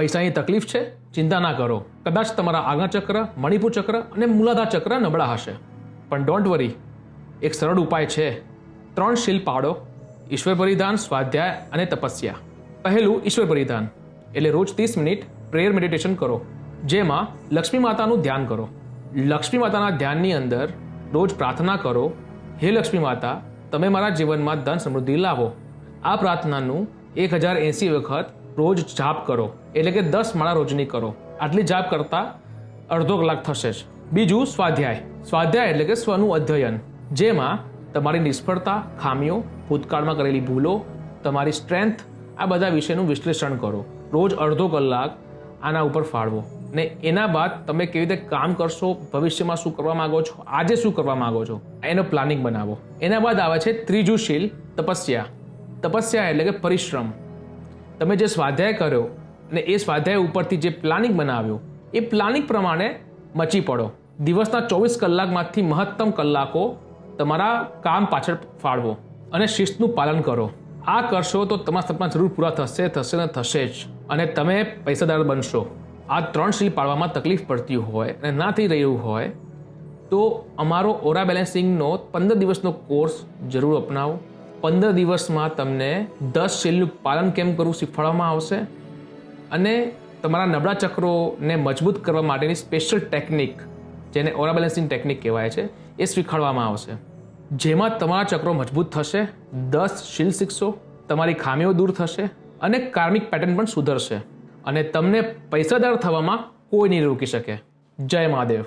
પૈસાની તકલીફ છે? ચિંતા ના કરો. કદાચ તમારા આજ્ઞા ચક્ર, મણિપુર ચક્ર અને મૂલાધાર ચક્ર નબળા હશે, પણ ડોન્ટ વરી, એક સરળ ઉપાય છે. 3 શીલ પાડો: ઈશ્વર પરિધાન, સ્વાધ્યાય અને તપસ્યા. પહેલું ઈશ્વર પરિધાન, એટલે રોજ 30 મિનિટ પ્રેયર મેડિટેશન કરો, જેમાં લક્ષ્મી માતાનું ધ્યાન કરો. લક્ષ્મી માતાના ધ્યાનની અંદર રોજ પ્રાર્થના કરો, હે લક્ષ્મી માતા, તમે મારા જીવનમાં ધન સમૃદ્ધિ લાવો. આ પ્રાર્થનાનું 1080 વખત રોજ જાપ કરો, એટલે કે 10 માળા રોજની કરો. આટલી જાપ કરતાં અડધો કલાક થશે જ. બીજું સ્વાધ્યાય. સ્વાધ્યાય એટલે કે સ્વનું અધ્યયન, જેમાં તમારી નિષ્ફળતા, ખામીઓ, ભૂતકાળમાં કરેલી ભૂલો, તમારી સ્ટ્રેન્થ, આ બધા વિશેનું વિશ્લેષણ કરો. રોજ અડધો કલાક આના ઉપર ફાળવો, ને એના બાદ તમે કેવી રીતે કામ કરશો, ભવિષ્યમાં શું કરવા માગો છો, આજે શું કરવા માગો છો, એનો પ્લાનિંગ બનાવો. એના બાદ આવે છે ત્રીજું શીલ, તપસ્યા. તપસ્યા એટલે કે પરિશ્રમ. તમે જે સ્વાધ્યાય કર્યો અને એ સ્વાધ્યાય ઉપરથી જે પ્લાનિંગ બનાવ્યો, એ પ્લાનિંગ પ્રમાણે મચી પડો. દિવસના 24 કલાકમાંથી મહત્તમ કલાકો તમારા કામ પાછળ ફાળવો અને શિસ્તનું પાલન કરો. આ કરશો તો તમારા સપના જરૂર પૂરા થશે ને થશે જ, અને તમે પૈસાદાર બનશો. આ 3 શીલ પાડવામાં તકલીફ પડતી હોય અને ના થઈ રહ્યું હોય તો અમારો ઓરા બેલેન્સિંગનો 15 દિવસનો કોર્સ જરૂર અપનાવો. 15 દિવસમાં તમને 10 શીલનું પાલન કેમ કરવું શીખવાડવામાં આવશે, અને તમારા નબળા ચક્રોને મજબૂત કરવા માટેની સ્પેશિયલ ટેકનિક, જેને ઓરા બેલેન્સિંગ ટેકનિક કહેવાય છે, એ શીખવાડવામાં આવશે. જેમાં તમારા ચક્રો મજબૂત થશે, 10 શીલ શીખશો, તમારી ખામીઓ દૂર થશે અને કાર્મિક પેટર્ન પણ સુધરશે, અને તમને પૈસાદાર થવામાં કોઈ નહીં રોકી શકે. જય મહાદેવ.